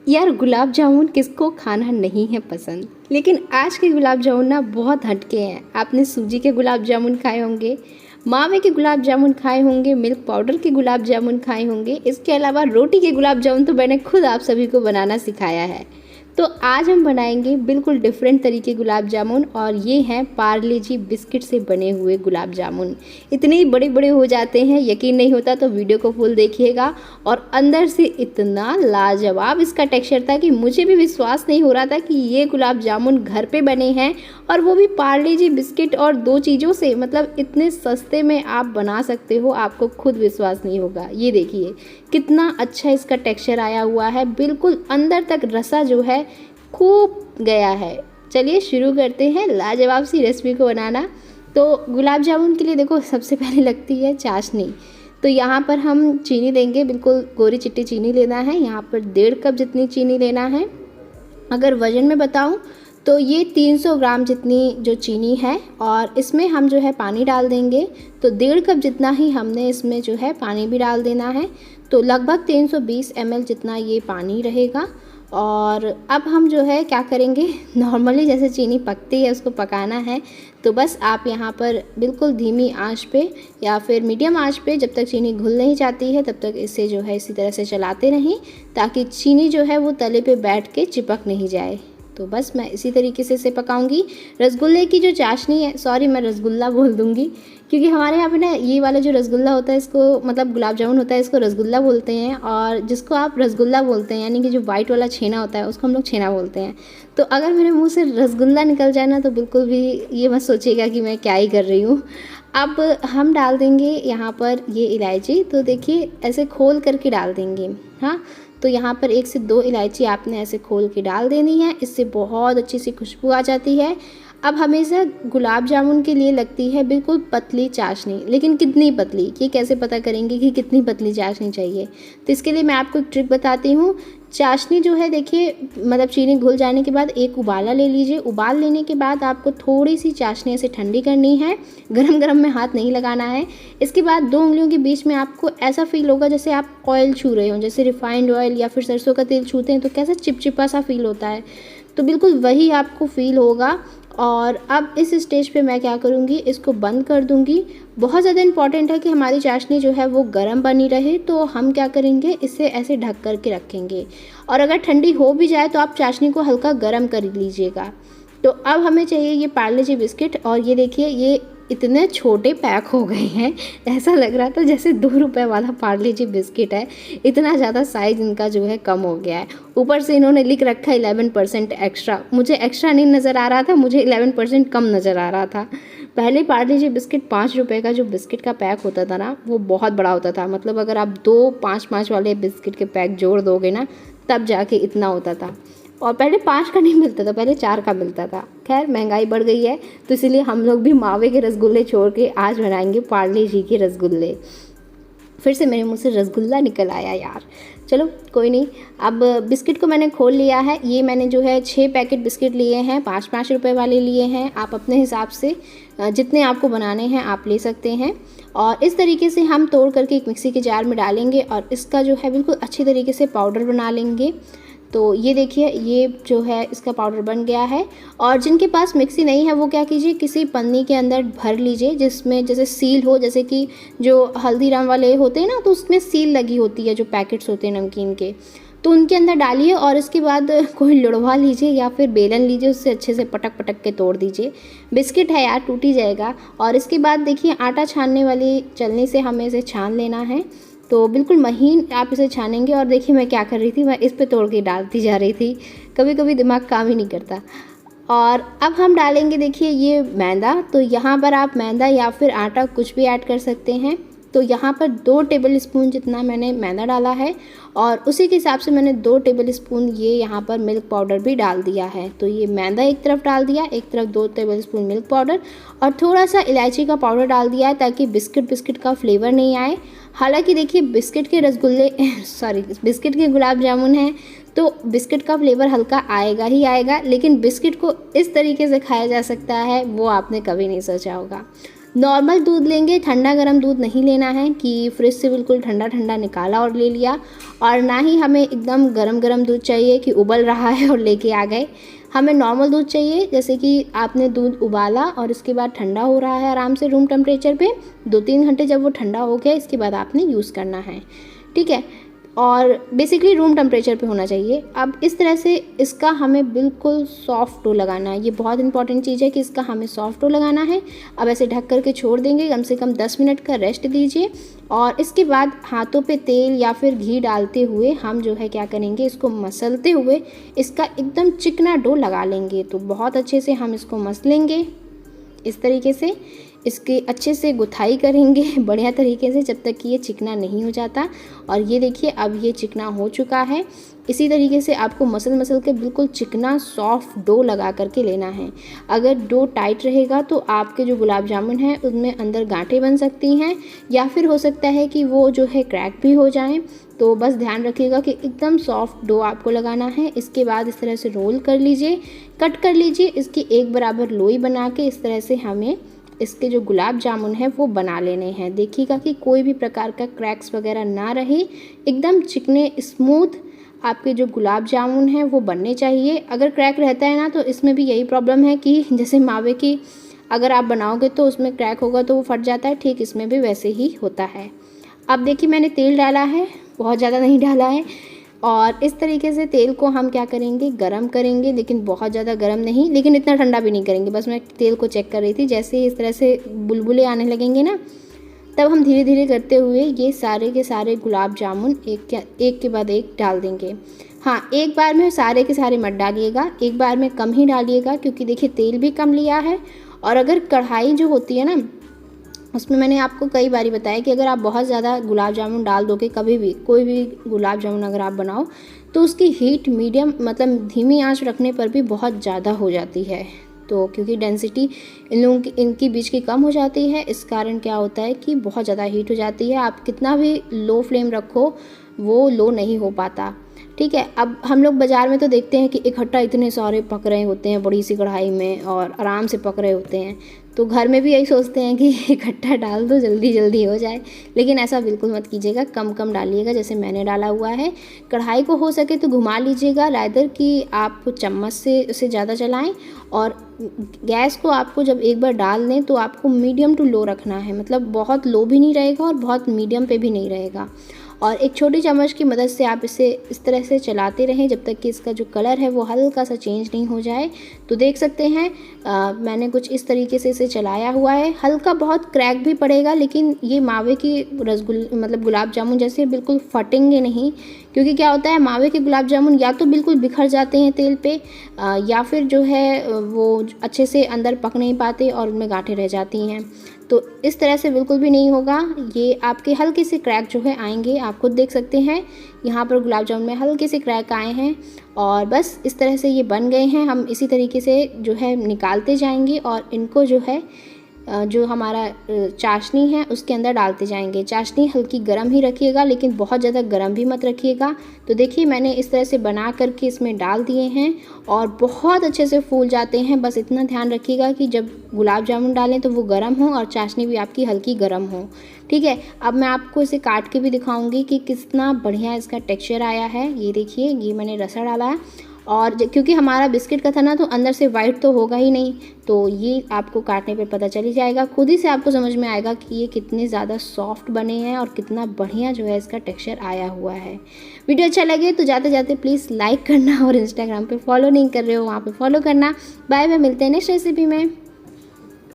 यार गुलाब जामुन किसको खाना नहीं है पसंद, लेकिन आज के गुलाब जामुन ना बहुत हटके हैं। आपने सूजी के गुलाब जामुन खाए होंगे, मावे के गुलाब जामुन खाए होंगे, मिल्क पाउडर के गुलाब जामुन खाए होंगे। इसके अलावा रोटी के गुलाब जामुन तो मैंने खुद आप सभी को बनाना सिखाया है। तो आज हम बनाएंगे बिल्कुल डिफरेंट तरीके गुलाब जामुन, और ये हैं पार्ले जी बिस्किट से बने हुए गुलाब जामुन। इतने बड़े बड़े हो जाते हैं, यकीन नहीं होता तो वीडियो को फुल देखिएगा। और अंदर से इतना लाजवाब इसका टेक्सचर था कि मुझे भी विश्वास नहीं हो रहा था कि ये गुलाब जामुन घर पे बने हैं, और वो भी पार्ले जी बिस्किट और 2 चीज़ों से। मतलब इतने सस्ते में आप बना सकते हो, आपको खुद विश्वास नहीं होगा। ये देखिए कितना अच्छा इसका टेक्सचर आया हुआ है, बिल्कुल अंदर तक रसा जो है खूब गया है। चलिए शुरू करते हैं लाजवाब सी रेसिपी को बनाना। तो गुलाब जामुन के लिए देखो सबसे पहले लगती है चाशनी। तो यहाँ पर हम चीनी लेंगे, बिल्कुल गोरी चिट्टी चीनी लेना है। यहाँ पर 1.5 कप जितनी चीनी लेना है। अगर वज़न में बताऊँ तो ये 300 ग्राम जितनी जो चीनी है, और इसमें हम जो है पानी डाल देंगे। तो 1.5 कप जितना ही हमने इसमें जो है पानी भी डाल देना है। तो लगभग 320 ml जितना ये पानी रहेगा। और अब हम जो है क्या करेंगे, नॉर्मली जैसे चीनी पकती है उसको पकाना है। तो बस आप यहाँ पर बिल्कुल धीमी आंच पे या फिर मीडियम आंच पे, जब तक चीनी घुल नहीं जाती है तब तक इसे जो है इसी तरह से चलाते रहें, ताकि चीनी जो है वो तले पे बैठ के चिपक नहीं जाए। तो बस मैं इसी तरीके से इसे पकाऊंगी। रसगुल्ले की जो चाशनी है, सॉरी मैं रसगुल्ला बोल दूंगी, क्योंकि हमारे यहाँ पे ना ये वाला जो रसगुल्ला होता है, इसको मतलब गुलाब जामुन होता है, इसको रसगुल्ला बोलते हैं। और जिसको आप रसगुल्ला बोलते हैं, यानी कि जो वाइट वाला छेना होता है, उसको हम लोग छेना बोलते हैं। तो अगर मेरे मुँह से रसगुल्ला निकल जाए ना, तो बिल्कुल भी ये मत सोचिएगा कि मैं क्या ही कर रही हूँ। अब हम डाल देंगे यहाँ पर ये इलायची। तो देखिए ऐसे खोल करके डाल देंगे। हाँ, तो यहाँ पर 1 से 2 इलायची आपने ऐसे खोल के डाल देनी है। इससे बहुत अच्छी सी खुशबू आ जाती है। अब हमेशा गुलाब जामुन के लिए लगती है बिल्कुल पतली चाशनी, लेकिन कितनी पतली, ये कैसे पता करेंगे कि कितनी पतली चाशनी चाहिए। तो इसके लिए मैं आपको एक ट्रिक बताती हूँ। चाशनी जो है देखिए, मतलब चीनी घुल जाने के बाद एक उबाला ले लीजिए। उबाल लेने के बाद आपको थोड़ी सी चाशनी ऐसे ठंडी करनी है, गरम गरम में हाथ नहीं लगाना है। इसके बाद 2 उंगलियों के बीच में आपको ऐसा फील होगा जैसे आप ऑयल छू रहे हो, जैसे रिफाइंड ऑयल या फिर सरसों का तेल छूते हैं तो कैसा चिपचिपा सा फील होता है, तो बिल्कुल वही आपको फील होगा। और अब इस स्टेज पे मैं क्या करूँगी, इसको बंद कर दूँगी। बहुत ज़्यादा इंपॉर्टेंट है कि हमारी चाशनी जो है वो गर्म बनी रहे। तो हम क्या करेंगे, इसे ऐसे ढक कर के रखेंगे, और अगर ठंडी हो भी जाए तो आप चाशनी को हल्का गर्म कर लीजिएगा। तो अब हमें चाहिए ये पार्ले जी बिस्किट, और ये देखिए ये इतने छोटे पैक हो गए हैं, ऐसा लग रहा था जैसे 2 रुपए वाला पार्ले जी बिस्किट है। इतना ज़्यादा साइज़ इनका जो है कम हो गया है। ऊपर से इन्होंने लिख रखा है 11% एक्स्ट्रा। मुझे एक्स्ट्रा नहीं नज़र आ रहा था, मुझे 11% कम नज़र आ रहा था। पहले पार्ले जी बिस्किट 5 रुपये का जो बिस्किट का पैक होता था ना, वो बहुत बड़ा होता था। मतलब अगर आप 2 5-5 वाले बिस्किट के पैक जोड़ दोगे ना, तब जाके इतना होता था। और पहले 5 का नहीं मिलता था, पहले 4 का मिलता था। खैर महंगाई बढ़ गई है, तो इसीलिए हम लोग भी मावे के रसगुल्ले छोड़ के आज बनाएंगे पार्ले जी के रसगुल्ले। फिर से मेरे मुंह से रसगुल्ला निकल आया यार। चलो कोई नहीं। अब बिस्किट को मैंने खोल लिया है। ये मैंने जो है 6 पैकेट बिस्किट लिए हैं, 5-5 रुपये वाले लिए हैं। आप अपने हिसाब से जितने आपको बनाने हैं आप ले सकते हैं। और इस तरीके से हम तोड़ करके एक मिक्सी के जार में डालेंगे, और इसका जो है बिल्कुल अच्छी तरीके से पाउडर बना लेंगे। तो ये देखिए ये जो है इसका पाउडर बन गया है। और जिनके पास मिक्सी नहीं है वो क्या कीजिए, किसी पन्नी के अंदर भर लीजिए जिसमें जैसे सील हो, जैसे कि जो हल्दीराम वाले होते हैं ना, तो उसमें सील लगी होती है जो पैकेट्स होते हैं नमकीन के, तो उनके अंदर डालिए। और इसके बाद कोई लुढ़वा लीजिए या फिर बेलन लीजिए, उससे अच्छे से पटक पटक के तोड़ दीजिए। बिस्किट है यार, टूट ही जाएगा। और इसके बाद देखिए आटा छानने वाली चलनी से हमें इसे छान लेना है। तो बिल्कुल महीन आप इसे छानेंगे। और देखिए मैं क्या कर रही थी, मैं इस पे तोड़ के डालती जा रही थी। कभी कभी दिमाग काम ही नहीं करता। और अब हम डालेंगे देखिए ये मैदा। तो यहाँ पर आप मैदा या फिर आटा कुछ भी ऐड कर सकते हैं। तो यहाँ पर 2 टेबल स्पून जितना मैंने मैदा डाला है, और उसी के हिसाब से मैंने 2 टेबल स्पून ये यहाँ पर मिल्क पाउडर भी डाल दिया है। तो ये मैदा एक तरफ डाल दिया, एक तरफ 2 टेबल स्पून मिल्क पाउडर, और थोड़ा सा इलायची का पाउडर डाल दिया है ताकि बिस्किट का फ्लेवर नहीं आए। हालांकि देखिए बिस्किट के रसगुल्ले सॉरी बिस्किट के गुलाब जामुन हैं, तो बिस्किट का फ्लेवर हल्का आएगा ही आएगा, लेकिन बिस्किट को इस तरीके से खाया जा सकता है वो आपने कभी नहीं सोचा होगा। नॉर्मल दूध लेंगे, ठंडा गर्म दूध नहीं लेना है कि फ्रिज से बिल्कुल ठंडा ठंडा निकाला और ले लिया, और ना ही हमें एकदम गरम गरम दूध चाहिए कि उबल रहा है और लेके आ गए। हमें नॉर्मल दूध चाहिए, जैसे कि आपने दूध उबाला और उसके बाद ठंडा हो रहा है आराम से रूम टेम्परेचर पे, 2-3 घंटे जब वो ठंडा हो गया इसके बाद आपने यूज़ करना है, ठीक है। और बेसिकली रूम टेम्परेचर पे होना चाहिए। अब इस तरह से इसका हमें बिल्कुल सॉफ्ट डो लगाना है, ये बहुत इंपॉर्टेंट चीज़ है कि इसका हमें सॉफ्ट डो लगाना है। अब ऐसे ढक करके छोड़ देंगे, कम से कम 10 मिनट का रेस्ट दीजिए, और इसके बाद हाथों पे तेल या फिर घी डालते हुए हम जो है क्या करेंगे, इसको मसलते हुए इसका एकदम चिकना डो लगा लेंगे। तो बहुत अच्छे से हम इसको मसलेंगे इस तरीके से, इसकी अच्छे से गुथाई करेंगे बढ़िया तरीके से जब तक कि ये चिकना नहीं हो जाता। और ये देखिए अब ये चिकना हो चुका है। इसी तरीके से आपको मसल के बिल्कुल चिकना सॉफ्ट डो लगा करके लेना है। अगर डो टाइट रहेगा तो आपके जो गुलाब जामुन हैं उनमें अंदर गांठें बन सकती हैं, या फिर हो सकता है कि वो जो है क्रैक भी हो जाएं। तो बस ध्यान रखिएगा कि एकदम सॉफ्ट डो आपको लगाना है। इसके बाद इस तरह से रोल कर लीजिए, कट कर लीजिए, इसकी एक बराबर लोई बना के इस तरह से हमें इसके जो गुलाब जामुन है वो बना लेने हैं। देखिएगा कि कोई भी प्रकार का क्रैक्स वगैरह ना रहे, एकदम चिकने स्मूथ आपके जो गुलाब जामुन हैं वो बनने चाहिए। अगर क्रैक रहता है ना तो इसमें भी यही प्रॉब्लम है कि जैसे मावे की अगर आप बनाओगे तो उसमें क्रैक होगा तो वो फट जाता है, ठीक इसमें भी वैसे ही होता है। अब देखिए मैंने तेल डाला है, बहुत ज़्यादा नहीं डाला है, और इस तरीके से तेल को हम क्या करेंगे, गरम करेंगे, लेकिन बहुत ज़्यादा गरम नहीं, लेकिन इतना ठंडा भी नहीं करेंगे। बस मैं तेल को चेक कर रही थी, जैसे इस तरह से बुलबुले आने लगेंगे ना, तब हम धीरे धीरे करते हुए ये सारे के सारे गुलाब जामुन एक के बाद एक डाल देंगे। हाँ, एक बार में सारे के सारे मत डालिएगा, एक बार में कम ही डालिएगा, क्योंकि देखिए तेल भी कम लिया है। और अगर कढ़ाई जो होती है ना, उसमें मैंने आपको कई बारी बताया कि अगर आप बहुत ज़्यादा गुलाब जामुन डाल दोगे, कभी भी कोई भी गुलाब जामुन अगर आप बनाओ तो उसकी हीट मीडियम मतलब धीमी आंच रखने पर भी बहुत ज़्यादा हो जाती है। तो क्योंकि डेंसिटी इन लोगों की इनकी बीच की कम हो जाती है, इस कारण क्या होता है कि बहुत ज़्यादा हीट हो जाती है। आप कितना भी लो फ्लेम रखो वो लो नहीं हो पाता, ठीक है। अब हम लोग बाज़ार में तो देखते हैं कि इकट्ठा इतने सारे पक रहे होते हैं बड़ी सी कढ़ाई में और आराम से पक रहे होते हैं, तो घर में भी यही सोचते हैं कि इकट्ठा डाल दो जल्दी जल्दी हो जाए, लेकिन ऐसा बिल्कुल मत कीजिएगा, कम कम डालिएगा जैसे मैंने डाला हुआ है। कढ़ाई को हो सके तो घुमा लीजिएगा, रादर कि आप चम्मच से उसे ज़्यादा चलाएं, और गैस को आपको जब एक बार डाल दें तो आपको मीडियम टू लो रखना है, मतलब बहुत लो भी नहीं रहेगा और बहुत मीडियम पे भी नहीं रहेगा। और एक छोटी चम्मच की मदद से आप इसे इस तरह से चलाते रहें जब तक कि इसका जो कलर है वो हल्का सा चेंज नहीं हो जाए। तो देख सकते हैं मैंने कुछ इस तरीके से इसे चलाया हुआ है। हल्का बहुत क्रैक भी पड़ेगा, लेकिन ये मावे की मतलब गुलाब जामुन जैसे बिल्कुल फटेंगे नहीं, क्योंकि क्या होता है मावे के गुलाब जामुन या तो बिल्कुल बिखर जाते हैं तेल पे, या फिर जो है वो अच्छे से अंदर पक नहीं पाते और उनमें गांठें रह जाती हैं। तो इस तरह से बिल्कुल भी नहीं होगा, ये आपके हल्के से क्रैक जो है आएंगे, आप खुद देख सकते हैं यहाँ पर गुलाब जामुन में हल्के से क्रैक आए हैं। और बस इस तरह से ये बन गए हैं। हम इसी तरीके से जो है निकालते जाएंगे और इनको जो है जो हमारा चाशनी है उसके अंदर डालते जाएंगे। चाशनी हल्की गरम ही रखिएगा, लेकिन बहुत ज़्यादा गरम भी मत रखिएगा। तो देखिए मैंने इस तरह से बना करके इसमें डाल दिए हैं और बहुत अच्छे से फूल जाते हैं। बस इतना ध्यान रखिएगा कि जब गुलाब जामुन डालें तो वो गरम हो और चाशनी भी आपकी हल्की गरम हो, ठीक है। अब मैं आपको इसे काट के भी दिखाऊंगी कि कितना बढ़िया इसका टेक्सचर आया है। ये देखिए, ये मैंने रसा डाला है, और क्योंकि हमारा बिस्किट का था ना तो अंदर से वाइट तो होगा ही नहीं, तो ये आपको काटने पे पता चल ही जाएगा, खुद ही से आपको समझ में आएगा कि ये कितने ज़्यादा सॉफ्ट बने हैं और कितना बढ़िया जो है इसका टेक्सचर आया हुआ है। वीडियो अच्छा लगे तो जाते जाते प्लीज़ लाइक करना, और इंस्टाग्राम पे फॉलो नहीं कर रहे हो वहाँ पे फॉलो करना। बाय बाय, मिलते हैं नेक्स्ट रेसिपी में।